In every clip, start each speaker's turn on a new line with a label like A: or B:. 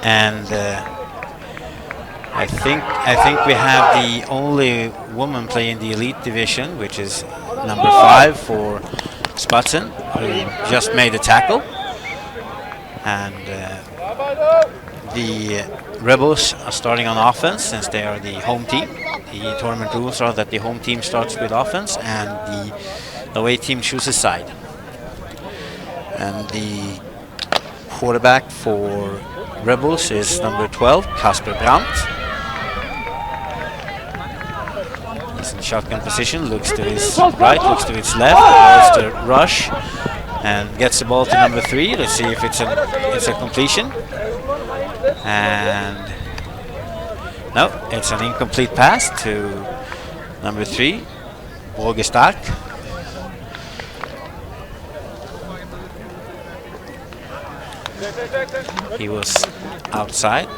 A: and I think we have the only woman playing the elite division, which is number 5 for Spätzen, who just made a tackle, and the Rebels are starting on offense since they are the home team. The tournament rules are that the home team starts with offense and the away team chooses side. And the quarterback for Rebels is number 12, Kasper Brandt. He's in shotgun position, looks to his right, looks to his left, goes to rush, and gets the ball to number 3. Let's see if it's a completion. And no, it's an incomplete pass to number 3, Borge Stark. He was outside.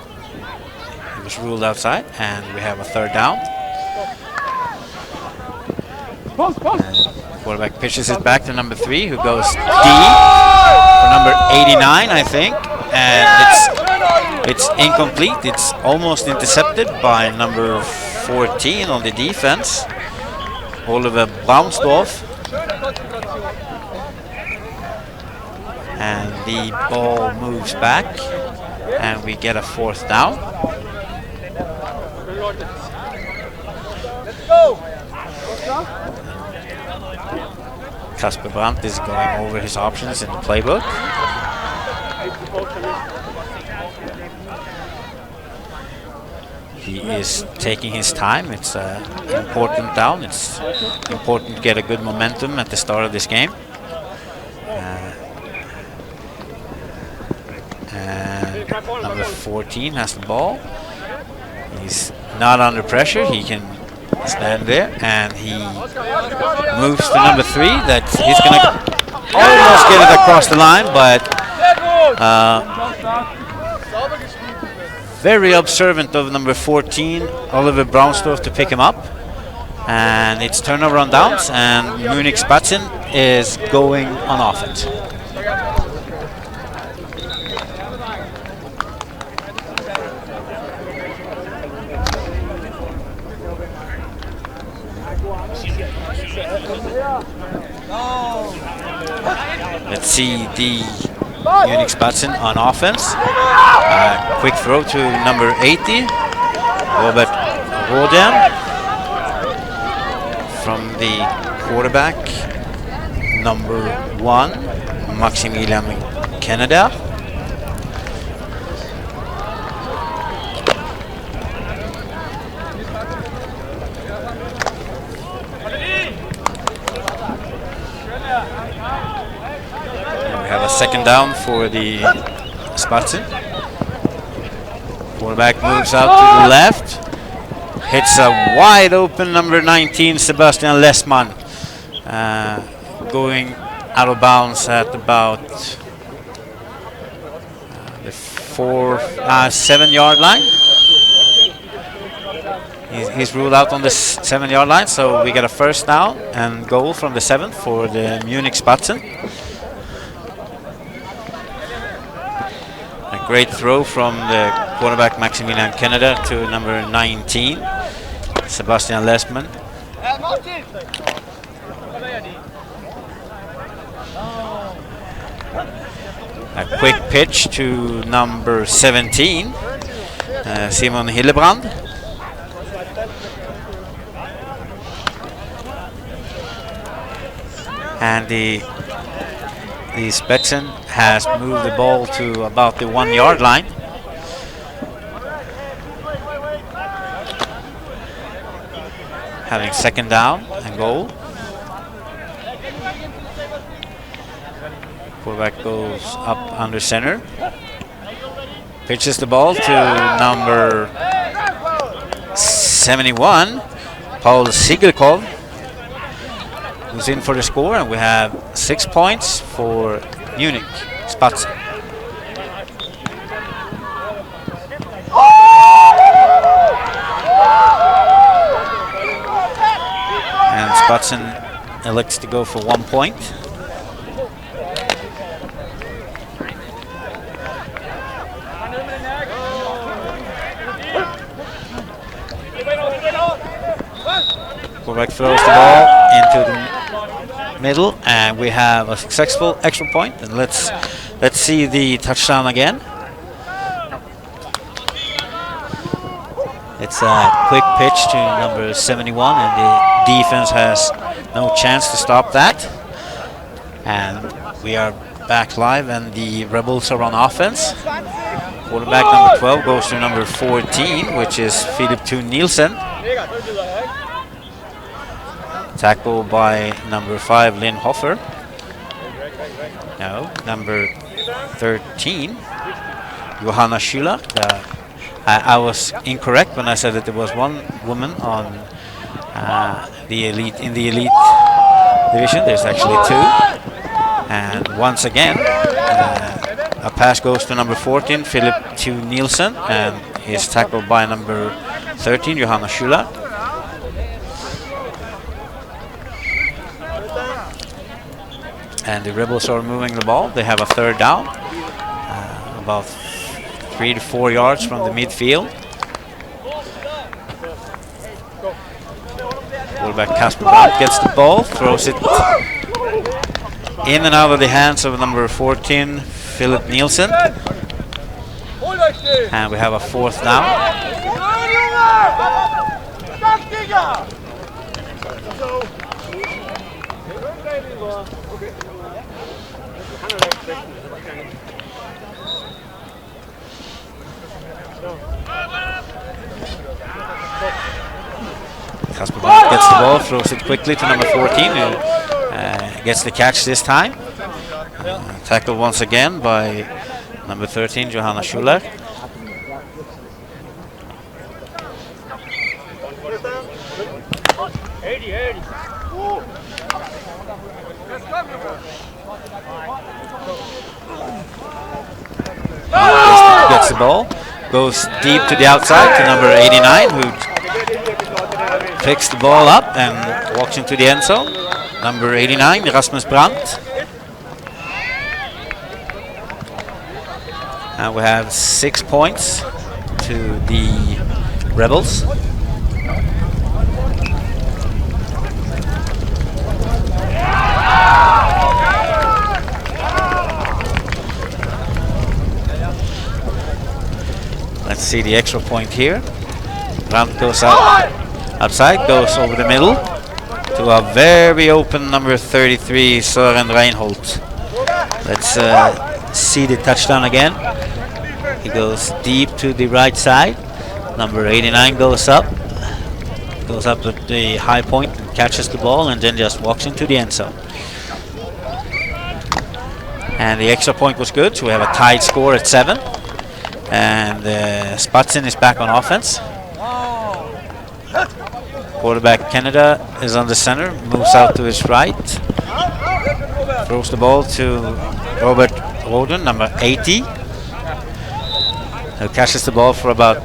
A: He was ruled outside, and we have a third down. And quarterback pitches it back to number 3, who goes D for number 89, I think, and it's incomplete. It's almost intercepted by number 14 on the defense. Oliver bounced off, and the ball moves back, and we get a fourth down. Kasper Brandt is going over his options in the playbook. He is taking his time. It's an important down. It's important to get a good momentum at the start of this game. And number 14 has the ball. He's not under pressure. He can stand there, and he moves to number 3. That he's going to almost get it across the line, but very observant of number 14, Oliver Braunstorff, to pick him up. And it's turnover on downs, and Munich Spätzen is going on offense. Let's see the Munich Spätzen on offense. Quick throw to number 80, Robert Roden, from the quarterback, number 1, Maximilian Canada. Second down for the Spätzen. Quarterback moves out to the left, hits a wide open number 19, Sebastian Lessmann, going out of bounds at about the 7-yard line. He's ruled out on the 7-yard line, so we get a first down and goal from the 7th for the Munich Spätzen. Great throw from the quarterback Maximilian Canada to number 19, Sebastian Lessmann. A quick pitch to number 17, Simon Hillebrand. And the Spätzen has moved the ball to about the 1-yard line. Having second down and goal. Quarterback goes up under center. Pitches the ball to number 71, Paul Sigelkov, who's in for the score, and we have 6 points for Munich Spätzen. And Spätzen elects to go for 1 point. Quarterback throws the ball into the middle, and we have a successful extra point. And let's see the touchdown again. It's a quick pitch to number 71, and the defense has no chance to stop that. And we are back live, and the Rebels are on offense. Quarterback number 12 goes to number 14, which is Philip Thun Nielsen. Tackle by number 5, Lynn Hoffer. No, number 13, Johanna Schüler. I was incorrect when I said that there was one woman on the elite division. There's actually 2. And once again, a pass goes to number 14, Philip Thun Nielsen, and is tackled by number 13, Johanna Schüler. And the Rebels are moving the ball. They have a third down, about 3 to 4 yards from the midfield. Quarterback Kasper Brandt gets the ball, throws it in and out of the hands of number 14, Philip Nielsen. And we have a fourth down. Kasper Brandt gets the ball, throws it quickly to number 14, who gets the catch this time. Tackled once again by number 13, Johanna Schüler. Gets the ball, goes deep to the outside to number 89, who picks the ball up and walks into the end zone. Number 89, Rasmus Brandt. And we have 6 points to the Rebels. Let's see the extra point here. Brandt goes outside, goes over the middle to a very open number 33, Søren Reinholdt. Let's see the touchdown again. He goes deep to the right side. Number 89 goes up at the high point and catches the ball, and then just walks into the end zone. And the extra point was good, so we have a tied score at 7. And Spätzen is back on offense. Quarterback Canada is on the center, moves out to his right, throws the ball to Robert Roden, number 80, who catches the ball for about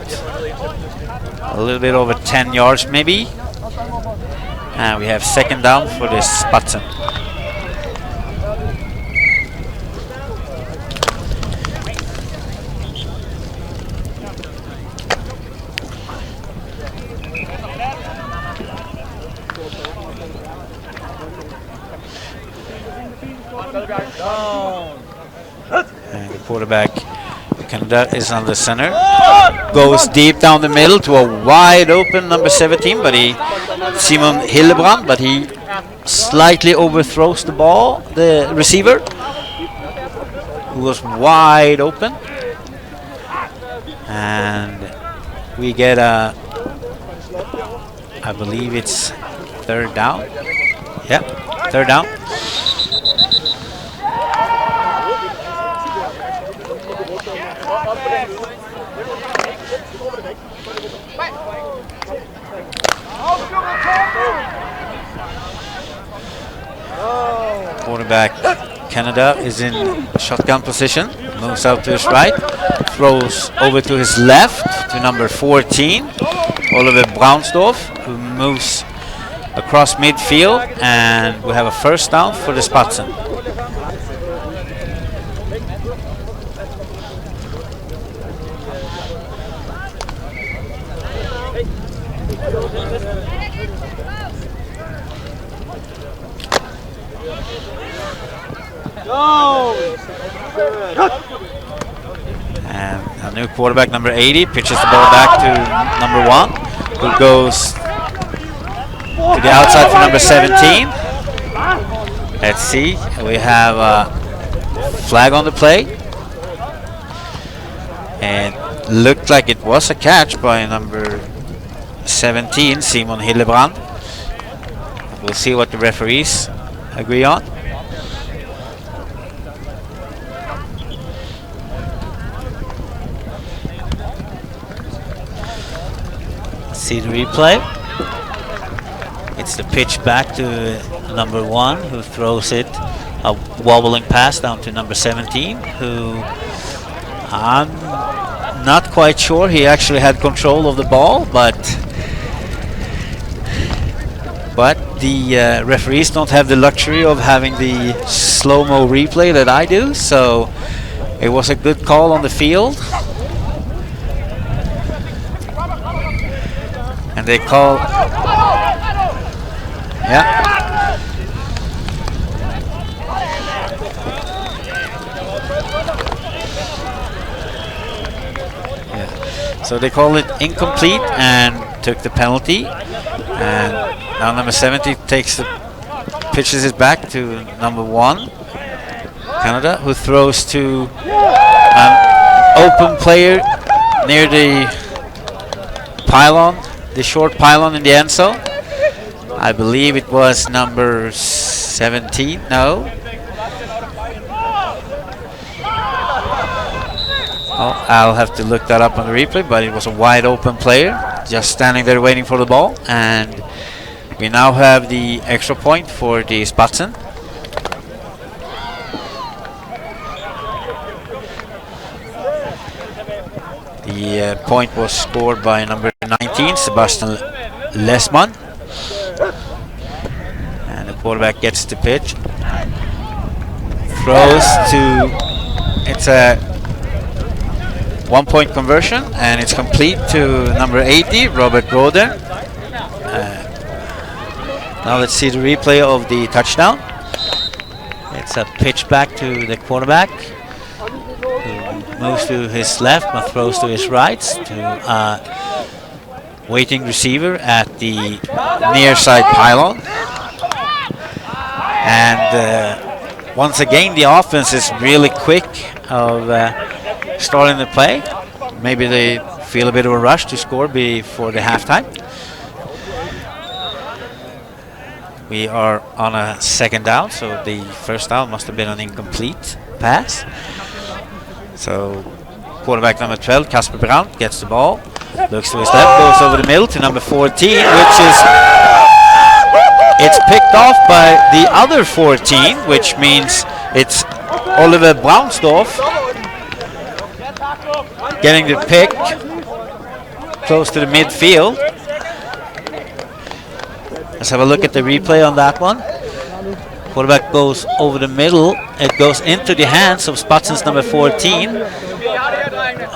A: a little bit over 10 yards maybe. And we have second down for the Spätzen. And the quarterback Canada is on the center, goes deep down the middle to a wide open number 17, Simon Hillebrand, but he slightly overthrows the ball, the receiver, who was wide open. And we get a, I believe it's third down. Yeah, third down. Quarterback Canada is in shotgun position, moves out to his right, throws over to his left to number 14, Oliver Braunsdorf, who moves across midfield, and we have a first down for the Spätzen. And a new quarterback, number 80, pitches the ball back to number 1, who goes to the outside for number 17. Let's see, we have a flag on the play. And looked like it was a catch by number 17, Simon Hillebrand. We'll see what the referees agree on. See the replay. It's the pitch back to number 1, who throws it a wobbling pass down to number 17, who I'm not quite sure he actually had control of the ball, but the referees don't have the luxury of having the slow-mo replay that I do, so it was a good call on the field. And they call, yeah. So they call it incomplete and took the penalty. And now number 70 pitches it back to number 1, Canada, who throws to an open player near the pylon, the short pylon in the end zone. I believe it was number 17. No. Oh, I'll have to look that up on the replay, but it was a wide open player just standing there waiting for the ball. And we now have the extra point for the Spätzen. The point was scored by number 19, Sebastian Lesman. And the quarterback gets the pitch. Throws to, it's a 1-point conversion, and it's complete to number 80, Robert Roder. Now let's see the replay of the touchdown. It's a pitch back to the quarterback, who moves to his left but throws to his right to a waiting receiver at the near side pylon. And once again, the offense is really quick of starting the play. Maybe they feel a bit of a rush to score before the halftime. We are on a second down, so the first down must have been an incomplete pass. So quarterback number 12, Kasper Brandt, gets the ball, looks to his left, goes over the middle to number 14, which is, it's picked off by the other 14, which means it's Oliver Braunsdorf getting the pick close to the midfield. Let's have a look at the replay on that one. Quarterback goes over the middle. It goes into the hands of Spätzen's number 14,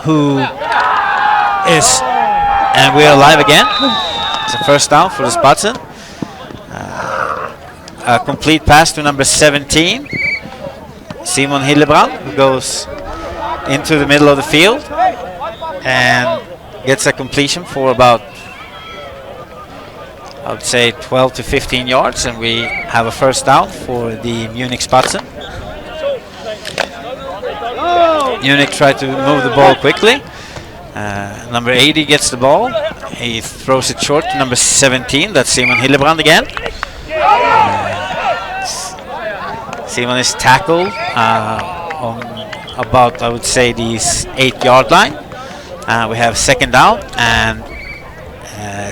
A: who is, and we are live again. It's a first down for the Spätzen. A complete pass to number 17, Simon Hillebrand, who goes into the middle of the field and gets a completion for about, I would say, 12 to 15 yards, and we have a first down for the Munich Spätzen. Munich tried to move the ball quickly. Number 80 gets the ball. He throws it short to number 17. That's Simon Hillebrand again. Simon is tackled on about, I would say, the 8-yard line. We have second down, and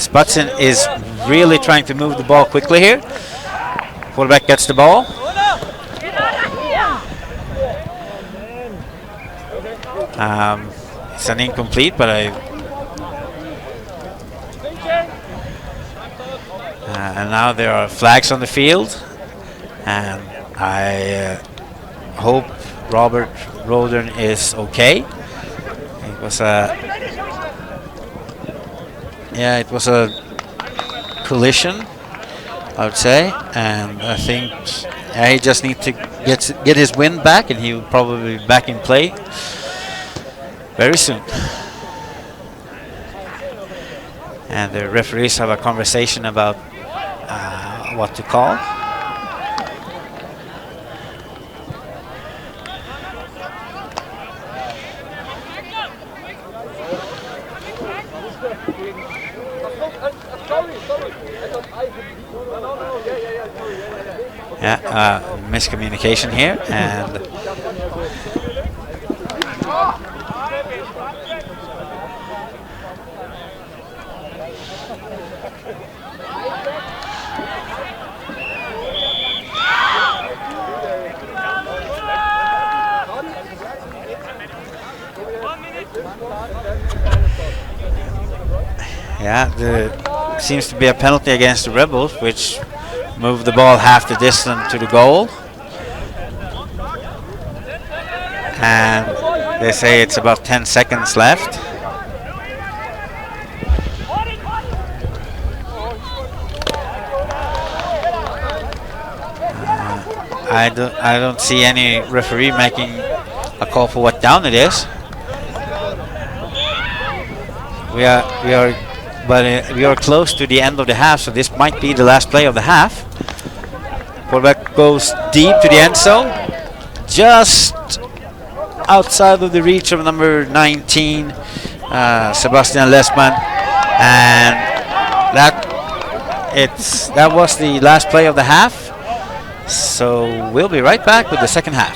A: Spätzen is really trying to move the ball quickly here. Quarterback gets the ball. It's an incomplete, but and now there are flags on the field, and I hope Robert Rodern is okay. It was a collision I would say, and I think he just needs to get his wind back, and he will probably be back in play very soon. And the referees have a conversation about what to call. Yeah, miscommunication here, and yeah, there seems to be a penalty against the Rebels, which moved the ball half the distance to the goal. And they say it's about 10 seconds left. I don't see any referee making a call for what down it is. We are close to the end of the half, so this might be the last play of the half. Quarterback goes deep to the end zone, just outside of the reach of number 19, Sebastian Lesman, and that was the last play of the half. So we'll be right back with the second half.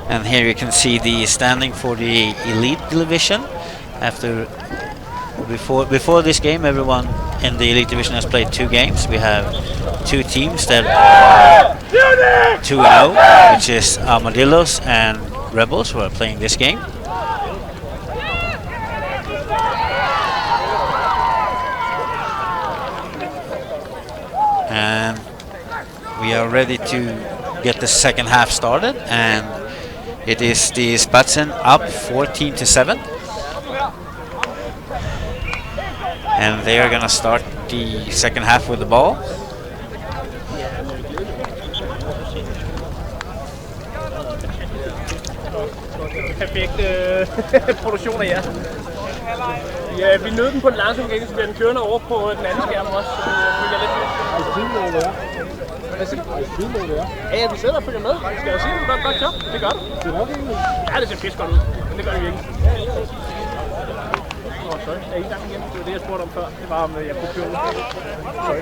A: And here you can see the standing for the elite division. Before this game, everyone in the elite division has played 2 games. We have 2 teams that are 2-0, which is Armadillos and Rebels, who are playing this game. And we are ready to get the second half started, and it is the Spätzen up 14-7. And they are going to start the second half with the ball.
B: Perfekt produktion af jer. Ja, vi nød den på den langsomme gang, så bliver den kørende over på den anden skærm også. Så følger lidt med. Ja, vi sidder og følger med. Skal jeg sige det? Godt job. Det gør det. Ja, det ser pisse godt ud. Men det gør det virkelig. Sorry. Jeg er i gang igen. Det var det, jeg spurgte om før. Det var om jeg kunne køre ud. Sorry.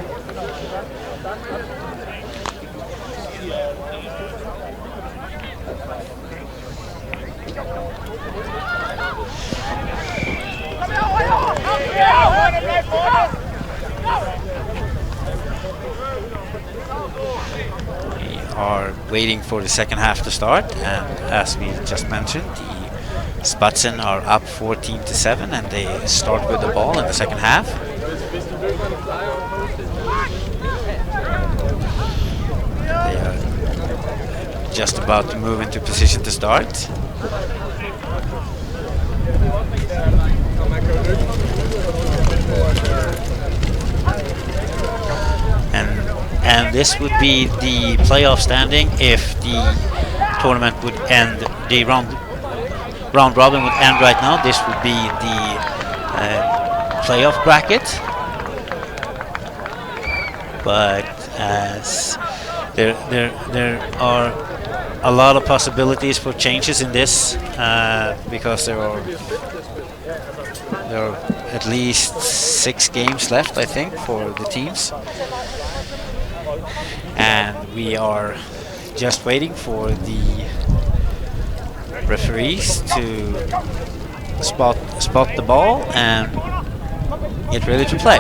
A: We are waiting for the second half to start, and as we just mentioned, the Spätzen are up 14-7, and they start with the ball in the second half. They are just about to move into position to start. And this would be the playoff standing if the tournament would end, the round robin would end right now. This would be the playoff bracket. but as there are a lot of possibilities for changes in this because there are at least 6 games left, I think, for the teams, and we are just waiting for the referees to spot the ball and get ready to play.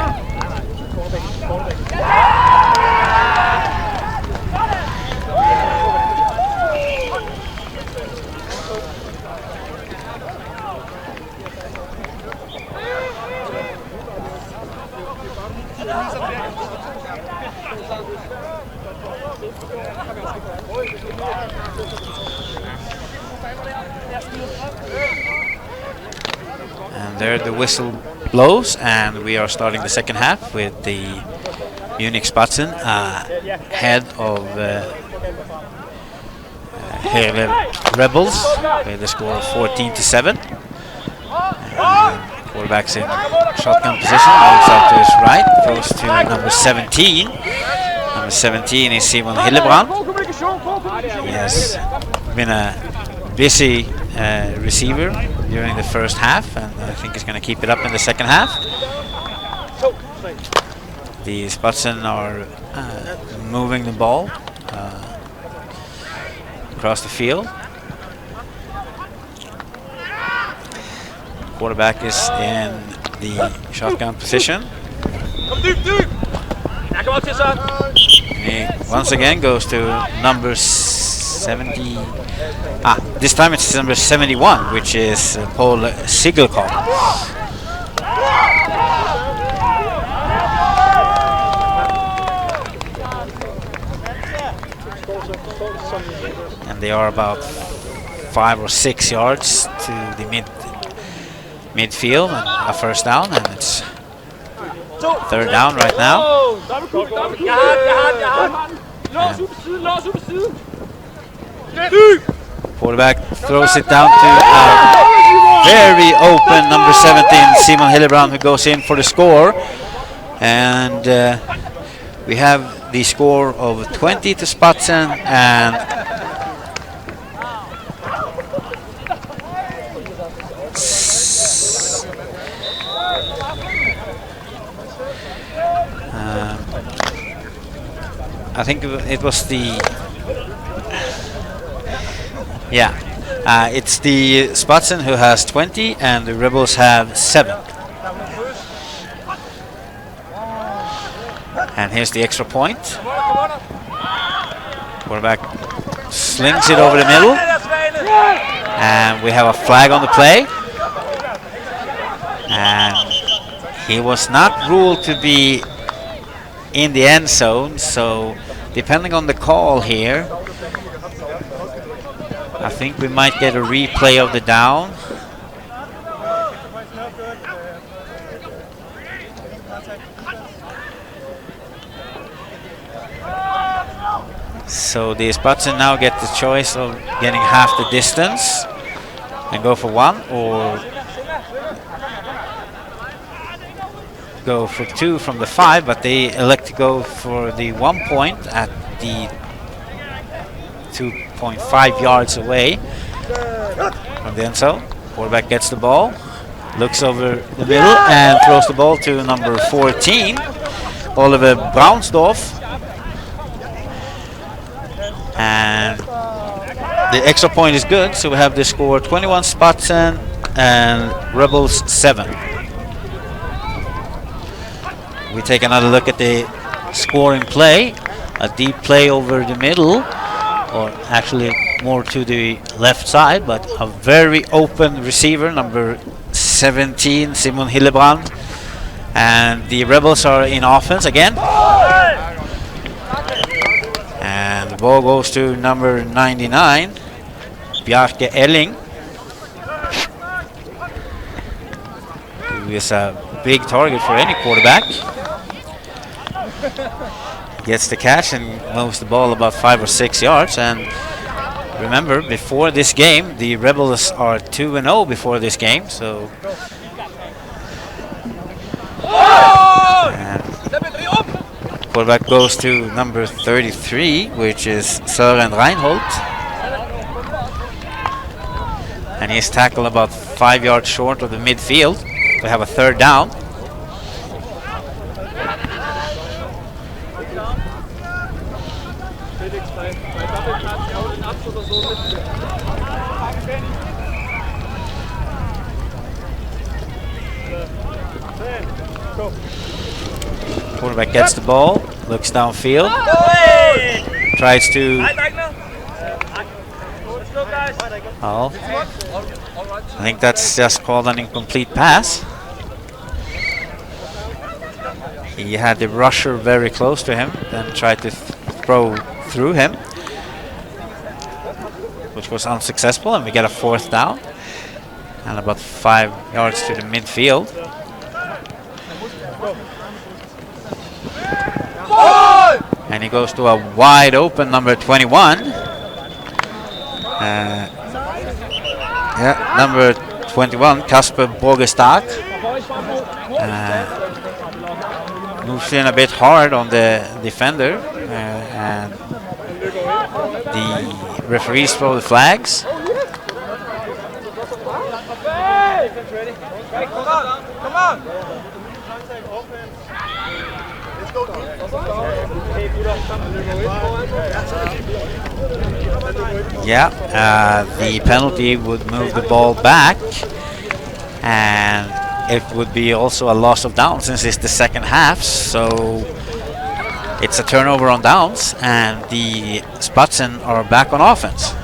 A: And there the whistle blows, and we are starting the second half with the Munich Spätzen head of Herlev Rebels with a score of 14-7. Quarterback's in shotgun position, moves out to his right, throws to number 17. Number 17 is Simon Hillebrand. He has been a busy receiver during the first half, and I think he's going to keep it up in the second half. The Spätzen are moving the ball across the field. Quarterback is in the shotgun position. He once again goes to number 70. This time it's number 71, which is Paul Sigelkopf. And they are about 5 or 6 yards to the midfield and a first down, and it's third down right now. Quarterback throws it down to a very open number 17, Simon Hillebrand, who goes in for the score. And we have the score of 20 to Spätzen, and I think it was the it's the Spätzen who has 20 and the Rebels have 7. And here's the extra point. Quarterback slings it over the middle, and we have a flag on the play. And he was not ruled to be in the end zone, so depending on the call here, I think we might get a replay of the down. So the Spätzen now get the choice of getting half the distance and go for 1, or go for 2 from the 5, but they elect to go for the 1 point at the 2.5 yards away from the end zone. Quarterback gets the ball, looks over the middle, and throws the ball to number 14, Oliver Braunsdorf. And the extra point is good, so we have the score 21 Spätzen and Rebels 7. We take another look at the scoring play. A deep play over the middle, or actually more to the left side, but a very open receiver, number 17, Simon Hillebrand. And the Rebels are in offense again. And the ball goes to number 99, Bjarke Elling, who is a big target for any quarterback. Gets the catch and moves the ball about 5 or 6 yards. And remember, before this game, the Rebels are 2-0 before this game. So Quarterback goes to number 33, which is Søren Reinhold. And he's tackled about 5 yards short of the midfield. We have a third down. Quarterback gets the ball, looks downfield, tries to. Oh, I think that's just called an incomplete pass. He had the rusher very close to him, then tried to throw through him, which was unsuccessful, and we get a fourth down and about 5 yards to the midfield. And he goes to a wide open number 21. Number 21, Kasper Borgestad. Moves in a bit hard on the defender, and the referees throw the flags. Come on. The penalty would move the ball back, and it would be also a loss of downs since it's the second half. So it's a turnover on downs, and the Spätzen are back on offense.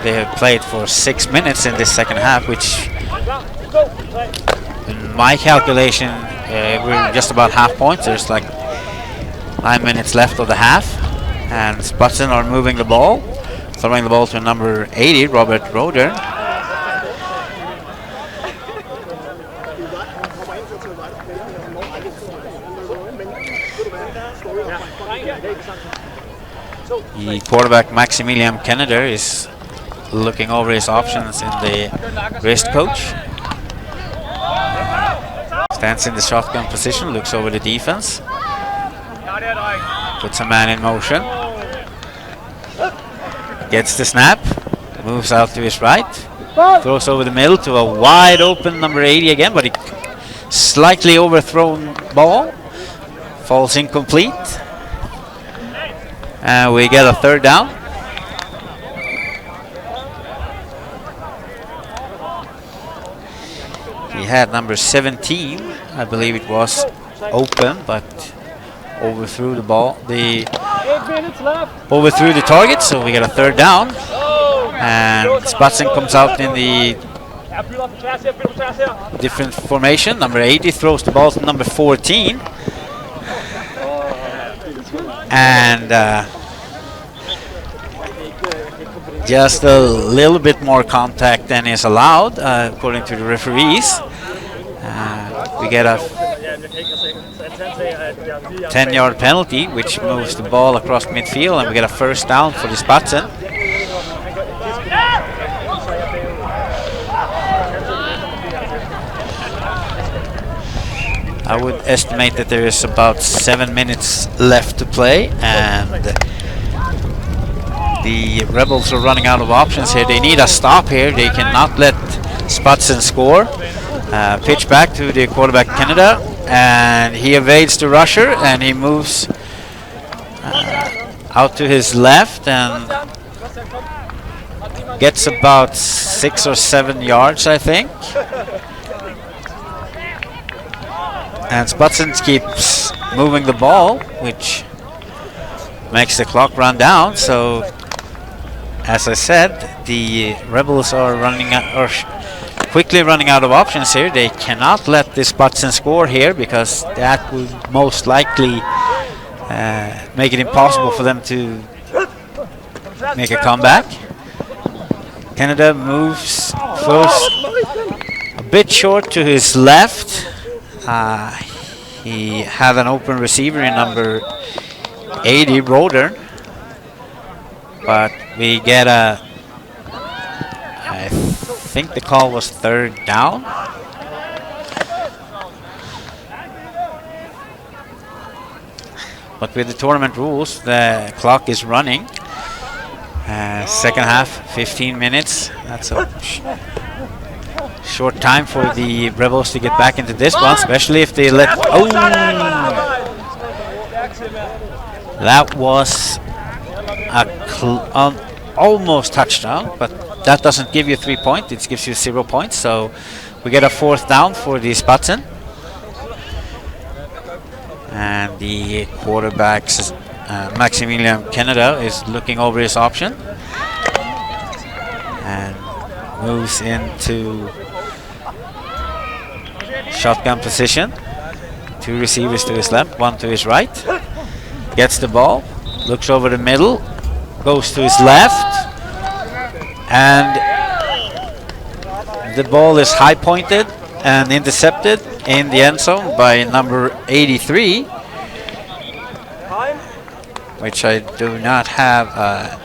A: They have played for 6 minutes in this second half, which in my calculation, we're just about half points. There's like 9 minutes left of the half, and Spätzen are moving the ball, throwing the ball to number 80, Robert Roder. The quarterback Maximilian Kennedy is looking over his options in the wrist coach. Stands in the shotgun position, looks over the defense. Puts a man in motion. Gets the snap. Moves out to his right. Throws over the middle to a wide open number 80 again, but he slightly overthrown ball. Falls incomplete. And we get a third down. He had number 17, I believe it was, open, but overthrew the ball. Overthrew the target, so we get a third down. And Spätzen comes out in the different formation. Number 80 throws the ball to number 14. And just a little bit more contact than is allowed, according to the referees. We get a 10-yard penalty, which moves the ball across midfield, and we get a first down for the Spätzen. I would estimate that there is about 7 minutes left to play, and the Rebels are running out of options here. They need a stop here. They cannot let Spätzen score. Pitch back to the quarterback Canada, and he evades the rusher, and he moves out to his left and gets about 6 or 7 yards, I think. And Spätzen keeps moving the ball, which makes the clock run down. So, as I said, the Rebels are quickly running out of options here. They cannot let the Spätzen score here, because that would most likely make it impossible for them to make a comeback. Canada moves first a bit short to his left. He had an open receiver in number 80, Roder, but we get a, I think the call was third down. But with the tournament rules, the clock is running. Second half, 15 minutes. That's a short time for the Rebels to get back into this one, especially if they let... Oh! That was a almost touchdown, but that doesn't give you 3 points. It gives you 0 points. So we get a fourth down for the Spätzen. And the quarterback, Maximilian Canada, is looking over his option and moves into shotgun position. 2 receivers to his left, 1 to his right. Gets the ball, looks over the middle, goes to his left, and the ball is high pointed and intercepted in the end zone by number 83, which I do not have a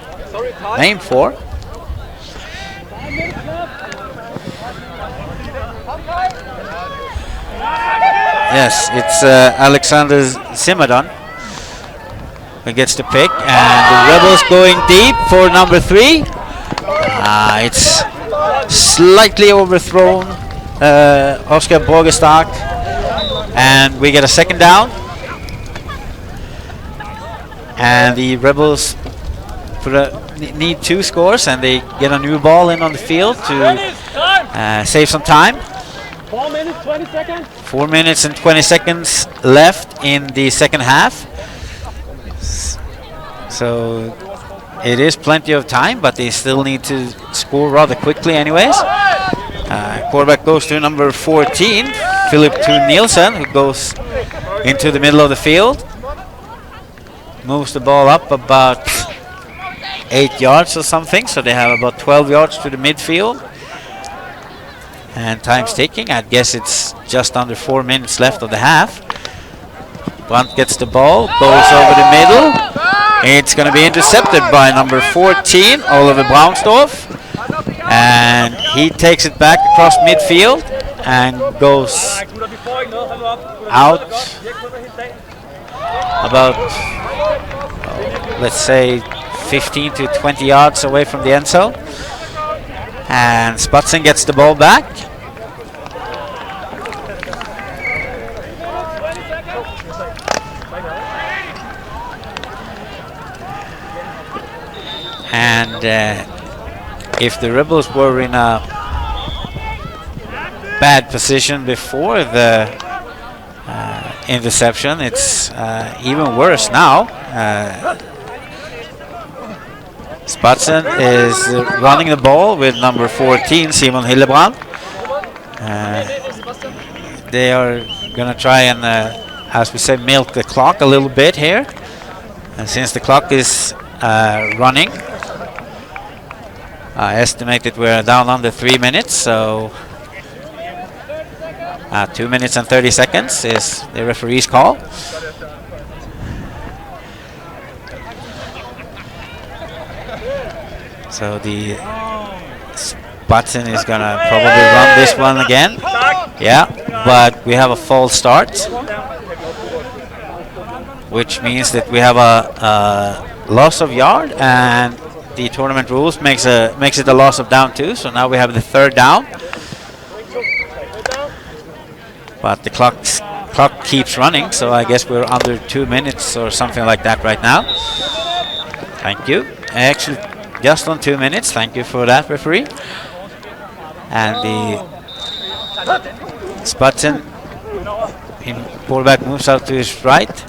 A: name for. Yes, it's Alexander Simadon who gets the pick, and the Rebels going deep for number 3. It's slightly overthrown Oscar Borgestad, and we get a second down. And the Rebels need 2 scores, and they get a new ball in on the field to save some time.
B: 4 minutes, 20 seconds.
A: 4 minutes and 20 seconds left in the second half. So it is plenty of time, but they still need to score rather quickly anyways. Quarterback goes to number 14, Philip Thun Nielsen, who goes into the middle of the field. Moves the ball up about 8 yards or something, so they have about 12 yards to the midfield. And time's ticking. I guess it's just under 4 minutes left of the half. Brandt gets the ball, goes over the middle. It's going to be intercepted by number 14, Oliver Braunsdorf. And he takes it back across midfield and goes out about, let's say, 15 to 20 yards away from the end zone. And Spätzen gets the ball back. And if the Rebels were in a bad position before the interception, it's even worse now. Spätzen is running the ball with number 14, Simon Hillebrand. They are going to try and, as we say, milk the clock a little bit here. And since the clock is running, I estimate that we're down under 3 minutes, so 2 minutes and 30 seconds is the referee's call. So the Spätzen is gonna probably run this one again. Yeah, but we have a false start, which means that we have a loss of yard, and the tournament rules makes it a loss of down 2. So now we have the third down, but the clock keeps running. So I guess we're under 2 minutes or something like that right now. Thank you. Actually, just on 2 minutes. Thank you for that, referee. And the Spätzen quarterback moves out to his right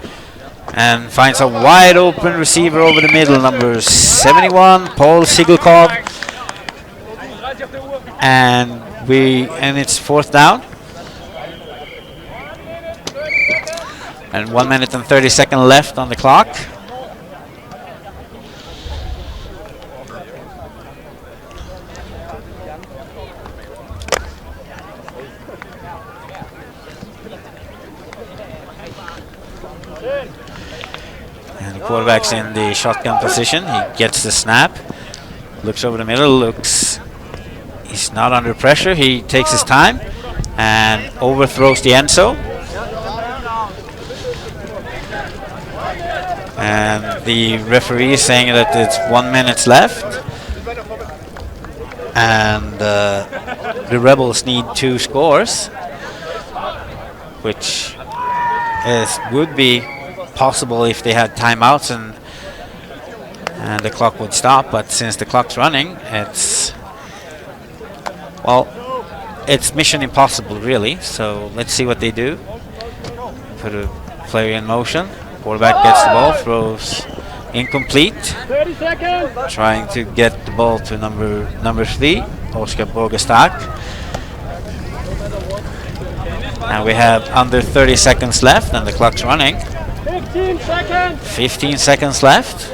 A: and finds a wide open receiver over the middle, number 71, Paul Sigelkov. And it's fourth down. And 1 minute and 30 seconds left on the clock. quarterback's in the shotgun position. He gets the snap, looks over the middle, looks. He's not under pressure. He takes his time and overthrows the end zone. And the referee is saying that it's 1 minute left. And the Rebels need 2 scores, which would be possible if they had timeouts and the clock would stop. But since the clock's running, it's mission impossible, really. So let's see what they do. Put a player in motion. Quarterback gets the ball, throws incomplete.
B: 30 seconds.
A: Trying to get the ball to number 3, Oscar Borgestak. And we have under 30 seconds left, and the clock's running.
B: 15 seconds.
A: 15 seconds left.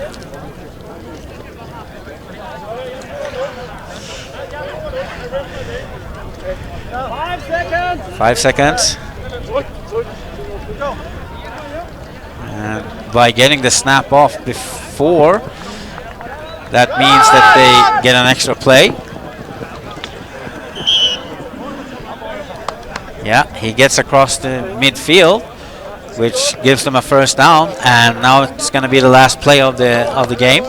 B: 5 seconds.
A: 5 seconds. And by getting the snap off before, that means that they get an extra play. Yeah, he gets across the midfield, which gives them a first down, and now it's going to be the last play of the game,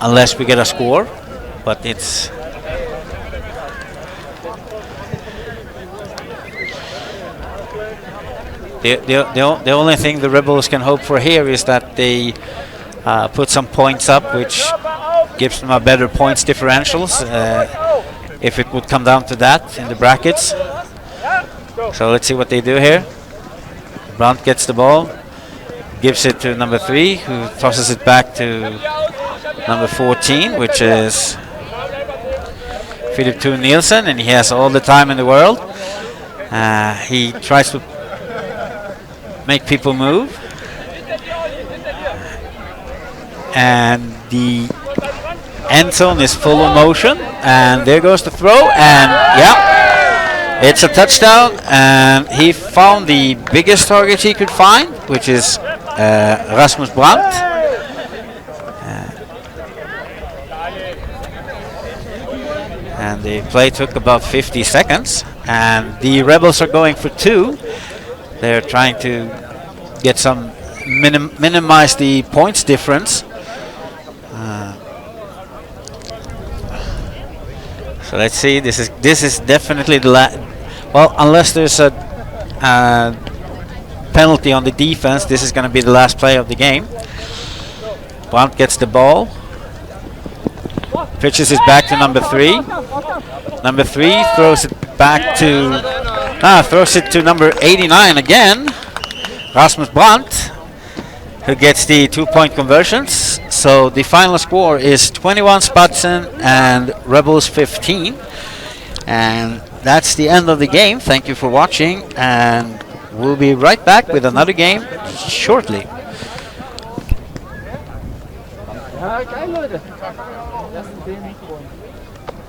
A: unless we get a score. But it's the only thing the Rebels can hope for here is that they put some points up, which gives them a better points differentials. If it would come down to that in the brackets. So let's see what they do here. Brandt gets the ball, gives it to number 3, who tosses it back to number 14, which is Philip Thun Nielsen, and he has all the time in the world. He tries to make people move, and the end zone is full of motion, and there goes the throw, and yeah, it's a touchdown, and he found the biggest target he could find, which is Rasmus Brandt. And the play took about 50 seconds, and the Rebels are going for 2. They're trying to get some minimize the points difference. So let's see. This is definitely the last. Well, unless there's a penalty on the defense, this is going to be the last play of the game. Brandt gets the ball, pitches it back to number 3. Number 3 throws it back to throws it to number 89 again, Rasmus Brandt, who gets the 2-point conversions. So the final score is 21 Spätzen and Rebels 15. And that's the end of the game. Thank you for watching, and we'll be right back with another game shortly.
B: Ja, geil, Leute. Lass den Mikro.